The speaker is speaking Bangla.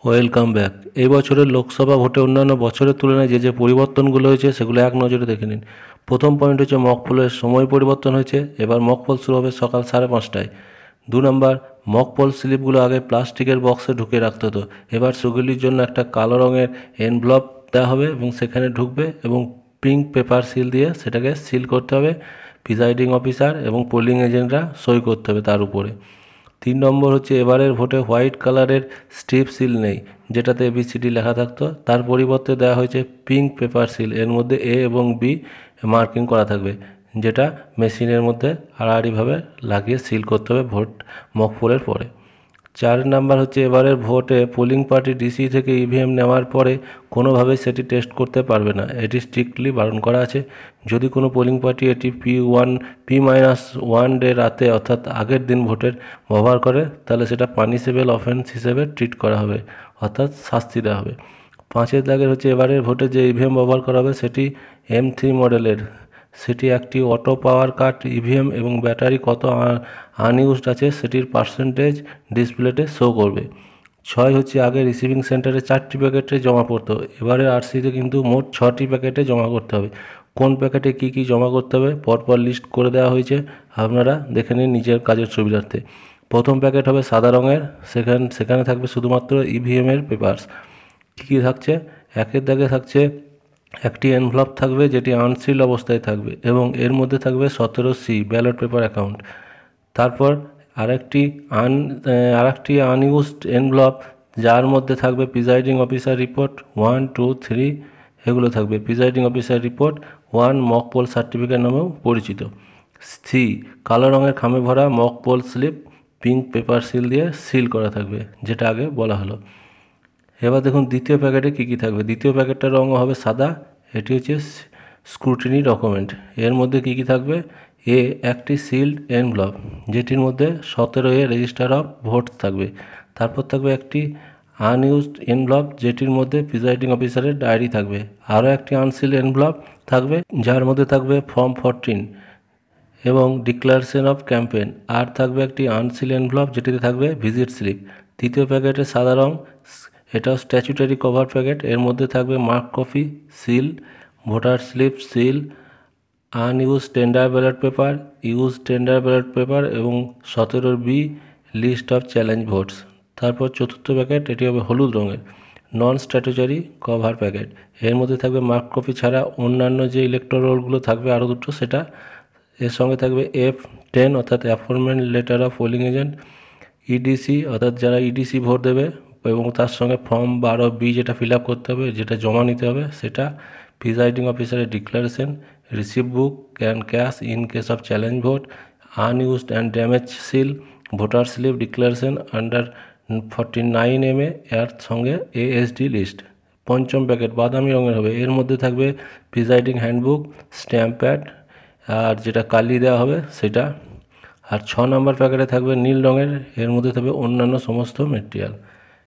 Welcome back. এই বছরের লোকসভা ভোটে অন্যান্য বছরের তুলনায় যে পরিবর্তনগুলো হয়েছে সেগুলো এক নজরে দেখে নিন। প্রথম পয়েন্ট হচ্ছে মক পোলের সময় পরিবর্তন হয়েছে। এবার মক পোল শুরু হবে সকাল 5:30টায়। 2 নম্বর, মক পোল স্লিপগুলো আগে প্লাস্টিকের বক্সে ঢুকে রাখতে হতো, এবার সেগুলির জন্য একটা কালো রঙের এনভলপ দেওয়া হবে এবং সেখানে ঢুকবে এবং পিঙ্ক পেপার সিল দিয়ে সেটাকে সিল করতে হবে। প্রিসাইডিং অফিসার এবং পোলিং এজেন্টরা সই করতে হবে তার উপরে। 3 নম্বর হচ্ছে এবারের ভোটে হোয়াইট কালারের স্ট্রিপ সিল নেই, যেটাতে ABCD লেখা থাকতো। তার পরিবর্তে দেওয়া হয়েছে পিঙ্ক পেপার সিল, এর মধ্যে A এবং B মার্কিং করা থাকবে, যেটা মেশিনের মধ্যে আড়াআড়িভাবে লাগিয়ে সিল করতে হবে ভোট মক পোলের পরে। 4 নম্বর হচ্ছে এবারের ভোটে পোলিং পার্টি ডিসি থেকে ইভিএম নেওয়ার পরে কোনোভাবেই সেটি টেস্ট করতে পারবে না, এটি স্ট্রিক্টলি বারণ করা আছে। যদি কোনো পোলিং পার্টি এটি P-1 ডে রাতে অর্থাৎ আগের দিন ভোটের ব্যবহার করে, তাহলে সেটা পানিশেবল অফেন্স হিসেবে ট্রিট করা হবে, অর্থাৎ শাস্তি দেওয়া হবে। 5-এর দাগের হচ্ছে এবারের ভোটে যে ইভিএম ব্যবহার করা হবে সেটি M3 মডেলের। সেটি একটি অটো পাওয়ার কাট ইভিএম এবং ব্যাটারি কত আনইউজড আছে সেটির পার্সেন্টেজ ডিসপ্লেতে শো করবে। 6 হচ্ছে আগে রিসিভিং সেন্টারে 4টি প্যাকেটে জমা পড়তো, এবারে আরসিতে কিন্তু মোট 6টি প্যাকেটে জমা করতে হবে। কোন প্যাকেটে কি কি জমা করতে হবে পরপর লিস্ট করে দেওয়া হয়েছে, আপনারা দেখে নিন নিজের কাজের সুবিধার্থে। প্রথম প্যাকেট হবে সাদা রঙের, সেখানে থাকবে শুধুমাত্র ইভিএমের পেপারস। কী কী থাকছে? 1-এর দাগে থাকছে একটি এনভেলপ থাকবে যেটি আনসিল অবস্থায় থাকবে এবং এর মধ্যে থাকবে 17C ব্যালট পেপার অ্যাকাউন্ট। তারপর আরেকটি আনইউজড এনভেলপ, যার মধ্যে থাকবে প্রিসাইডিং অফিসার রিপোর্ট 1, 2, 3 এগুলো থাকবে। Presiding officer report 1 mock poll certificate নামেও পরিচিত। সি, কালো রঙের খামে ভরা mock poll slip pink paper seal দিয়ে সিল করা থাকবে, যেটা আগে বলা হলো। এবার দেখুন দ্বিতীয় প্যাকেটে কী কী থাকবে। দ্বিতীয় প্যাকেটটার রঙ হবে সাদা, এটি হচ্ছে স্ক্রুটিনি ডকুমেন্ট। এর মধ্যে কী কী থাকবে? একটি সিল্ড এনভেলপ, যেটির মধ্যে 17A রেজিস্টার অফ ভোটস থাকবে। তারপর থাকবে একটি আনইউজড এনভেলপ, যেটির মধ্যে প্রিসাইডিং অফিসারের ডায়েরি থাকবে। আরও একটি আনসিল্ড এনভেলপ থাকবে, যার মধ্যে থাকবে ফর্ম 14 এবং ডিক্লারেশন অফ ক্যাম্পেইন। আর থাকবে একটি আনসিল্ড এনভেলপ, যেটিতে থাকবে ভিজিট স্লিপ। তৃতীয় প্যাকেটে সাদা রঙ, এটাও স্ট্যাচুটারি কভার প্যাকেট। এর মধ্যে থাকবে mark copy seal, voter slip seal, unused tender ballot paper, use tender ballot paper এবং 17B list of challenge votes. তারপর চতুর্থ প্যাকেট, এটি হবে হলুদ রঙের নন স্ট্যাচুটারি কভার প্যাকেট। এর মধ্যে থাকবে মার্ক কপি ছাড়া অন্যান্য যে ইলেকটোরালগুলো থাকবে আরও দুটো, সেটা এর সঙ্গে থাকবে F10 অর্থাৎ appointment letter of polling agent, EDC অর্থাৎ যারা ইডিসি ভোট দেবে, এবং তার সঙ্গে ফর্ম 12B যেটা ফিল আপ করতে হবে, যেটা জমা নিতে হবে, সেটা প্রিসাইডিং অফিসারের declaration, receive book and cash in case of challenge vote, unused and damage seal, voter slip declaration under 49MA এর সঙ্গে ASD লিস্ট। পঞ্চম প্যাকেট বাদামি রঙের হবে, এর মধ্যে থাকবে প্রিসাইডিং হ্যান্ডবুক, স্ট্যাম্প প্যাড আর যেটা কালি দেওয়া হবে সেটা। আর 6 নম্বর প্যাকেটে থাকবে নীল রঙের, এর মধ্যে থাকবে অন্যান্য সমস্ত মেটেরিয়াল।